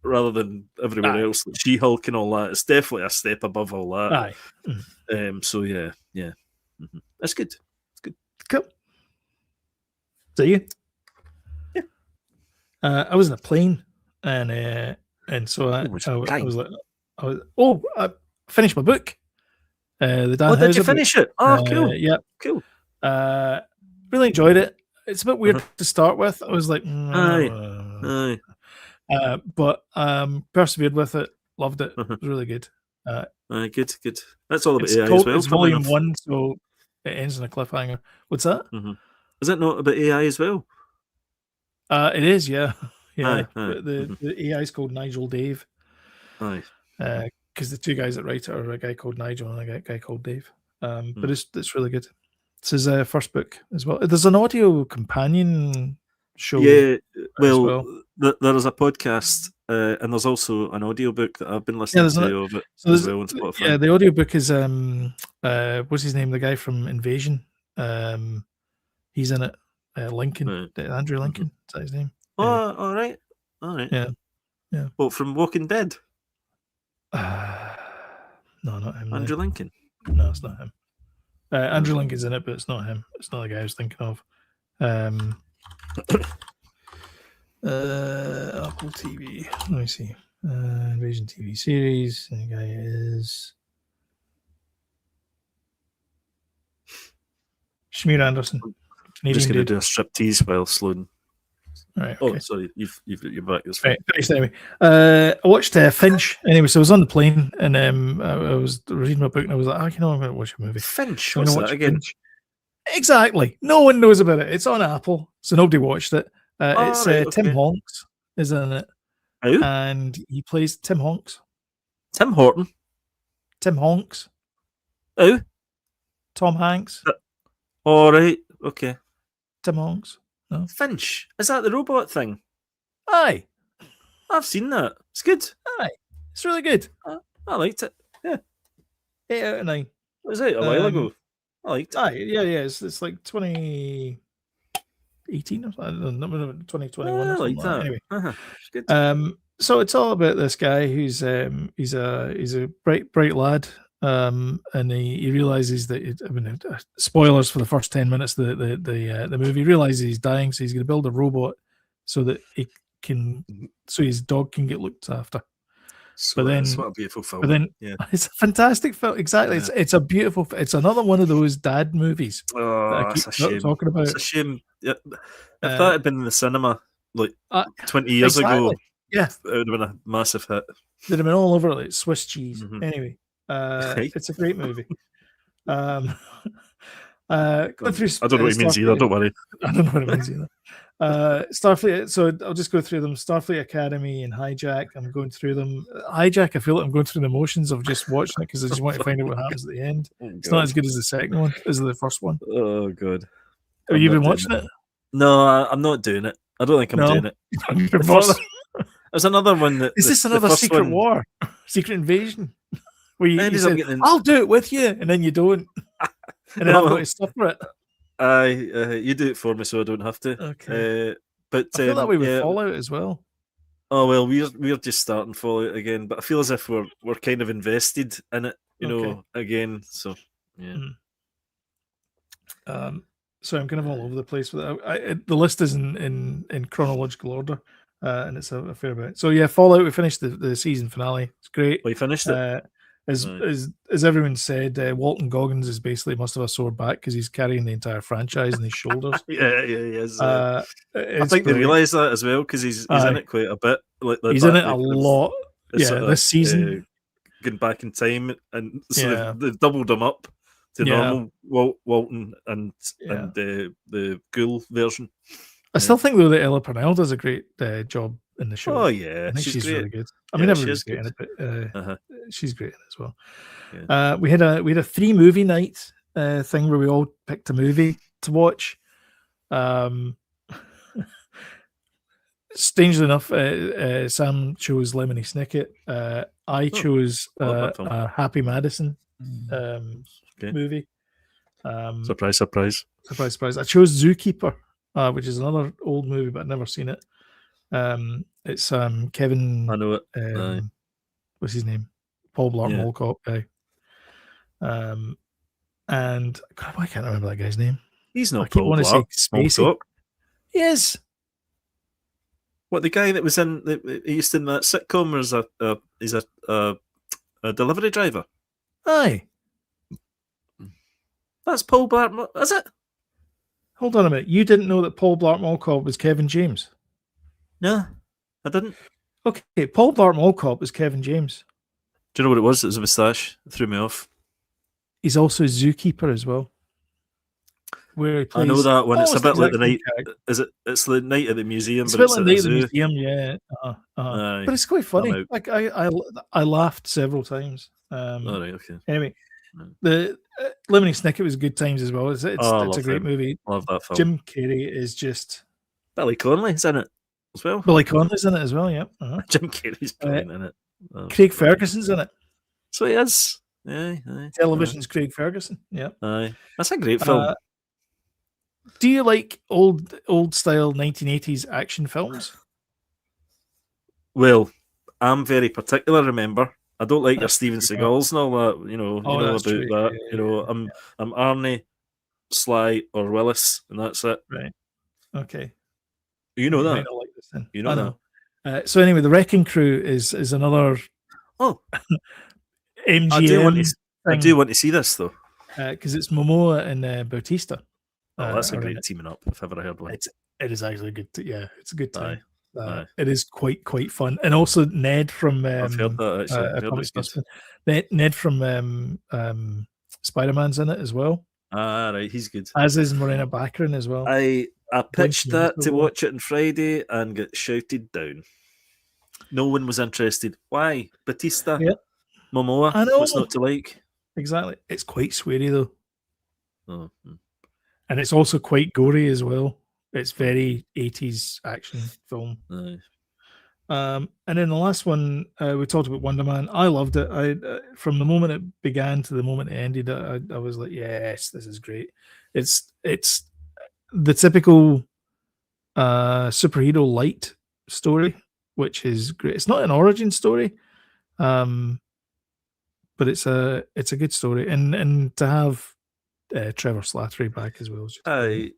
rather than everywhere else, like She-Hulk and all that, it's definitely a step above all that. So yeah. Mm-hmm. That's good. It's good. Cool. So you? Yeah. I was in a plane, and so I finished my book. The Dan did you Houser finish book. it? Oh, cool. Yeah, cool. Really enjoyed it. It's a bit weird to start with. I was like, aye. But persevered with it. Loved it. It was really good. Good. That's all about AI as well. It's volume 1, so it ends in a cliffhanger. What's that? Mm-hmm. Is it not about AI as well? It is, yeah. Aye. The AI is called Nigel Dave. Aye. Because the 2 guys that write it are a guy called Nigel and a guy called Dave. But it's really good. It's his first book as well. There's an audio companion show. Yeah, well. There is a podcast, and there's also an audiobook that I've been listening to of it as well on Spotify. Yeah, the audiobook is what's his name? The guy from Invasion. He's in it. Lincoln, Andrew Lincoln. Is that his name? Oh, all right. Yeah. Well, from Walking Dead. No, not him. Andrew Lincoln. No, it's not him. Andrew Lincoln's in it, but it's not him. It's not the guy I was thinking of. Apple TV. Let me see. Invasion TV series. The guy is Shmir Anderson. I'm just going to do a striptease while slowing. Right. Okay. Oh, sorry. You've your back. Right. Anyway, I watched Finch. Anyway, so I was on the plane and I was reading my book and I was like, I'm going to watch a movie. Finch. What's that again? Finch. Exactly. No one knows about it. It's on Apple, so nobody watched it. Tim Honks is in it. Who? And he plays Tim Honks. Tim Horton. Tim Honks. Who? Tom Hanks. All right. Okay. Tim Honks. No. Finch. Is that the robot thing? Aye. I've seen that. It's good. Aye. It's really good. I liked it. Yeah. 8 out of 9. Was it a while ago? I liked it. Aye. Yeah. It's like 2018 or something. 2021. I like that. Anyway. It's good. So it's all about this guy who's he's a bright lad. And he realizes that spoilers for the first 10 minutes of the movie. He realizes he's dying, so he's going to build a robot so that his dog can get looked after. So what a beautiful film. But then it's a fantastic film. Exactly, yeah. It's a beautiful. It's another one of those dad movies. Oh, that's a shame. Talking about. It's a shame. If that had been in the cinema like 20 years ago, Yeah, it would have been a massive hit. They'd have been all over it like Swiss cheese. Mhm. Anyway, Right. it's a great movie. Going through I don't know what it means either. Don't worry. I don't know what it means either. Starfleet. So I'll just go through them. Starfleet Academy and Hijack. I'm going through them. Hijack. I feel like I'm going through the motions of just watching it because I just want to find out what happens at the end. It's not as good as the second one, as the first one. Oh god. Have you been watching it? No, I'm not doing it. I don't think I'm doing it. There's another one that is this another Secret War, Secret Invasion, where you say, "I'll do it with you," and then you don't, and then I've got to suffer it. You do it for me, so I don't have to. Okay. But I feel that way with Fallout as well. Oh well, we're just starting Fallout again, but I feel as if we're kind of invested in it, you know, again. So yeah. So I'm kind of all over the place with it. The list is in chronological order, and it's a fair bit. So yeah, Fallout. We finished the season finale. It's great. We finished it. As everyone said, Walton Goggins is basically must have a sore back because he's carrying the entire franchise on his shoulders. Yeah, he is. I think they realise that as well because he's in it quite a bit. Like he's in it a lot. This season. Going back in time, and so they've doubled him up to normal Walton and the Ghoul version. I still think though that Ella Purnell does a great job in the show. Oh yeah, I think she's really good. I mean, everybody's great in it, but she's great in it as well. Yeah. We had a 3-movie night thing where we all picked a movie to watch. Strangely enough, Sam chose Lemony Snicket. I chose Happy Madison movie. Surprise! I chose Zookeeper, which is another old movie, but I've never seen it. It's Kevin. I know it. What's his name? Paul Blart Mall Cop guy. And God, why can't I remember that guy's name? He's not Paul Blart. Spacey. He is. What, the guy that was in he used in that sitcom, or he's a delivery driver? Aye. That's Paul Blart. Is it? Hold on a minute. You didn't know that Paul Blart Mall Cop was Kevin James? No, I didn't. Okay, Paul Blart Mall Cop was Kevin James. Do you know what it was? It was a moustache. It threw me off. He's also a Zookeeper as well. Where he plays, I know that one. It's a bit like the night. Is it? It's the night at the museum. It's a bit like the night at the museum, yeah. But it's quite funny. Like I laughed several times. All right, okay. Anyway, the Lemony Snicket was good times as well. It's a great movie. Love that film. Jim Carrey is just. Billy Connolly's in it as well. Billy Connolly's in it as well. Yeah. Jim Carrey's brilliant in it. Craig Ferguson's in it. So he is. Yeah. Television's Craig Ferguson. Yeah. Aye. That's a great film. Do you like old style 1980s action films? Well, I'm very particular. Remember, I don't like your Steven Seagals and all that. You know about true. that. Yeah, I'm Arnie, Sly, or Willis, and that's it. Right. Okay. You know that. Might not like this then. You know that. So anyway, the Wrecking Crew is another. Oh. MGM. I do want to see this though. Because it's Momoa and Bautista. Oh, that's a great teaming up if ever I heard one. It is actually good. It's a good time. It is quite fun, and also Ned from. I've heard that actually. Ned from Spider-Man's in it as well. Ah, right, he's good. As is Morena Baccarin as well. I pitched that to watch it on Friday and got shouted down. No one was interested. Why? Batista, Momoa. I know. What's not to like? Exactly. It's quite sweary though. Oh. And it's also quite gory as well. It's very 80s action film. Nice. And then the last one, we talked about Wonder Man. I loved it. From the moment it began to the moment it ended, I was like, yes, this is great. It's the typical superhero light story, which is great. It's not an origin story, but it's a good story. And to have Trevor Slattery back as well.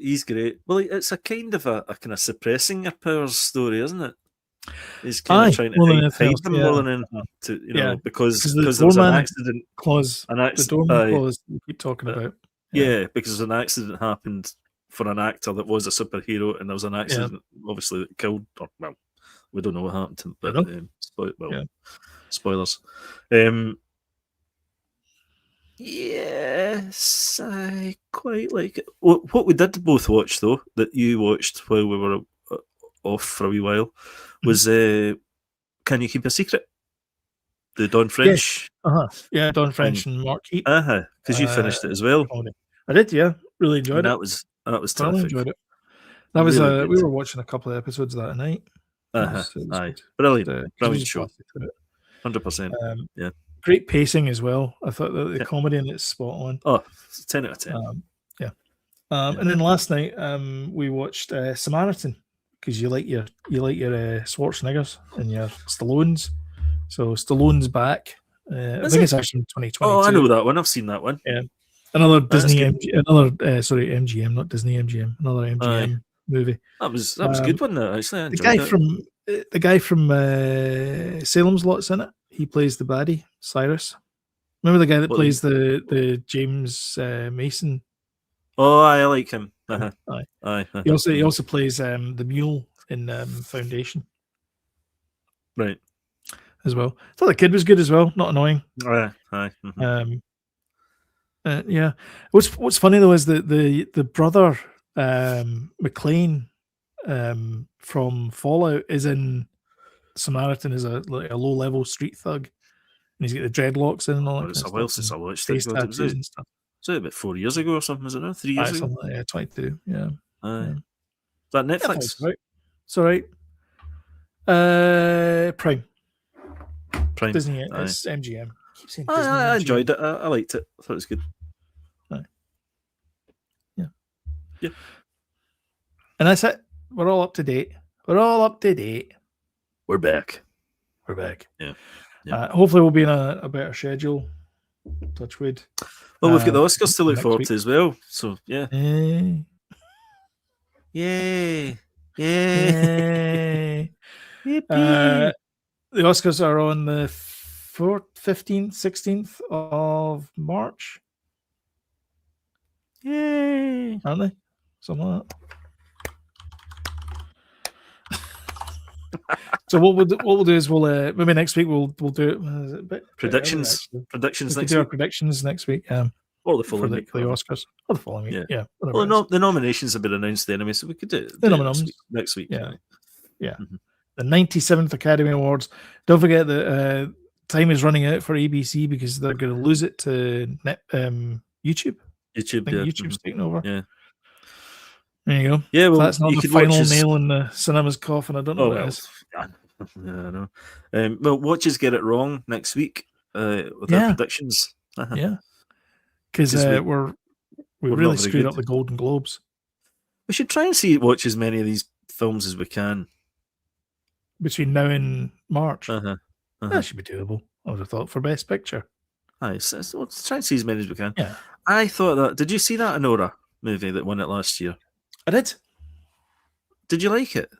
He's great. Well, it's a kind of a kind of suppressing your powers story, isn't it? He's kind of trying to hide them more than anything, because there was an accident clause. The Doorman clause we keep talking about. Yeah, because an accident happened for an actor that was a superhero, and there was an accident, obviously, that killed, we don't know what happened to but spoilers. Yes, I quite like it. What we did both watch, though, that you watched while we were off for a wee while, was Can You Keep a Secret? The Don French. Yes. Yeah, Don French and Mark Heap. Because you finished it as well. I did, yeah. Really enjoyed it. That was thoroughly terrific. enjoyed it. That was really we were watching a couple of episodes that night. Brilliant. Brilliant show. 100%. Yeah. Great pacing as well. I thought that the comedy in it's spot on. Oh, 10 out of 10. And then last night we watched Samaritan, because you like your Schwarzeneggers and your Stallones. So Stallone's back. I think it's actually 2022. Oh, I know that one. I've seen that one. Yeah. Another Disney MGM, not Disney MGM. Another MGM movie. That was a good one. Actually, I the guy from Salem's Lot's in it. He plays the baddie, Cyrus. Remember the guy that plays the James Mason? Oh, I like him. Aye. He also plays the mule in Foundation. Right. As well. I thought the kid was good as well. Not annoying. Aye. Yeah. What's funny though is that the brother McLean from Fallout is in Samaritan as a low level street thug, and he's got the dreadlocks in and all that. It's a while since I watched it. Was it about 4 years ago or something? Was it now? 3 years ago? Yeah, 22. Yeah. Is that Netflix? Yeah, it's all right. Prime. Disney. It's MGM. I enjoyed it. I liked it. I thought it was good. Yeah. And that's it. We're all up to date. We're back. Yeah. Hopefully we'll be in a better schedule. Touch wood. Well, we've got the Oscars to look forward to as well. So yeah. Yay. The Oscars are on the 15th, 16th of March. Yay. Aren't they? Something like that. So what we'll do is we'll maybe next week we'll do predictions next week. Our predictions next week. Or the following week. The Oscars. Or the following week. Yeah. Well, the nominations have been announced anyway, so we could do it next week. Yeah. Mm-hmm. The 97th Academy Awards. Don't forget that time is running out for ABC because they're going to lose it to YouTube. YouTube's taking over. Yeah. There you go. Yeah, well, that's not the final nail in the cinema's coffin. I don't know what it is. Yeah, I know. Well, watches get it wrong next week with our predictions. Yeah, because we really screwed up the Golden Globes. We should try and watch as many of these films as we can between now and March. That should be doable. I would have thought for Best Picture. So let's try and see as many as we can. Yeah, I thought that. Did you see that Anora movie that won it last year? I did. Did you like it?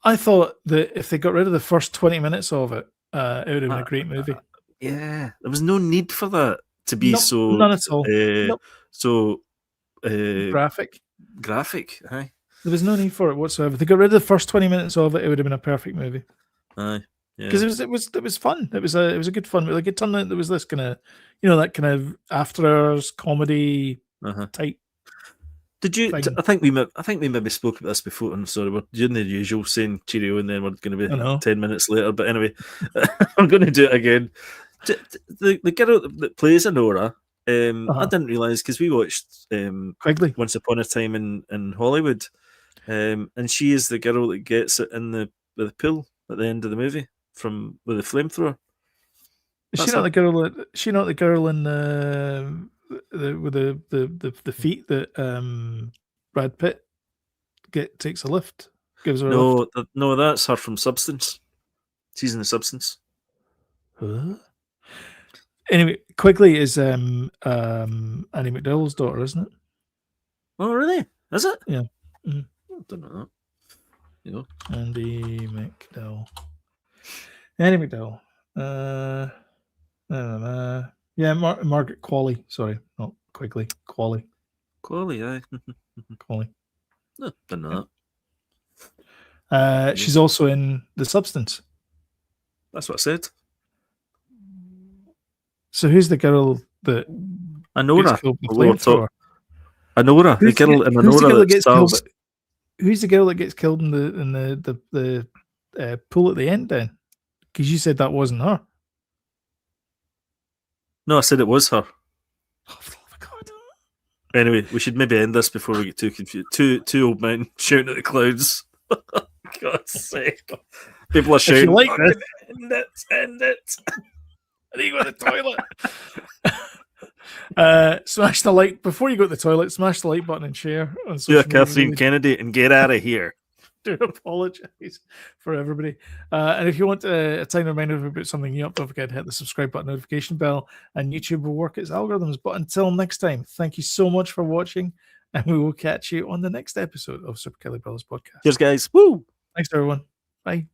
I thought that if they got rid of the first 20 minutes of it, it would have been a great movie. Yeah, there was no need for that to be none at all. So graphic. Aye. There was no need for it whatsoever. If they got rid of the first 20 minutes of it, it would have been a perfect movie. Aye. Because it was fun. It was a good fun. Like it turned out there was this kind of that kind of after hours comedy type. Did you? I think we maybe spoke about this before. I'm sorry, we're doing the usual saying cheerio, and then we're going to be 10 minutes later. But anyway, I'm going to do it again. The girl that plays Anora, I didn't realise because we watched Quigley Once Upon a Time in Hollywood, and she is the girl that gets it in the pool at the end of the movie with the flamethrower. Is she not the girl? She not the girl in with the feet that Brad Pitt takes a lift, gives her a lift? No, that's her from Substance. She's in the Substance. Huh? Anyway, Quigley is Annie McDowell's daughter, isn't it? Oh, really? Is it? Yeah. I don't know that. You know, Annie McDowell. Yeah, Margaret Qualley. Sorry, not Quigley. Qualley, aye. Qualley. No, don't know She's also in The Substance. That's what I said. So who's the girl that Anora? Anora, the girl in Anora that stars. Who's the girl that gets killed in the pool at the end then? Because you said that wasn't her. No, I said it was her. Oh, God. Anyway, we should maybe end this before we get too confused. Two old men shouting at the clouds. God's sake. People are shouting, like this, end it. I need to go to the toilet. Smash the like before you go to the toilet. Smash the like button and share on social media. Kathleen Kennedy and get out of here. Do apologize for everybody. And if you want a tiny reminder about something new up, don't forget to hit the subscribe button, notification bell, and YouTube will work its algorithms. But until next time, thank you so much for watching, and we will catch you on the next episode of Super Kelly Brothers Podcast. Cheers, guys. Woo! Thanks, everyone. Bye.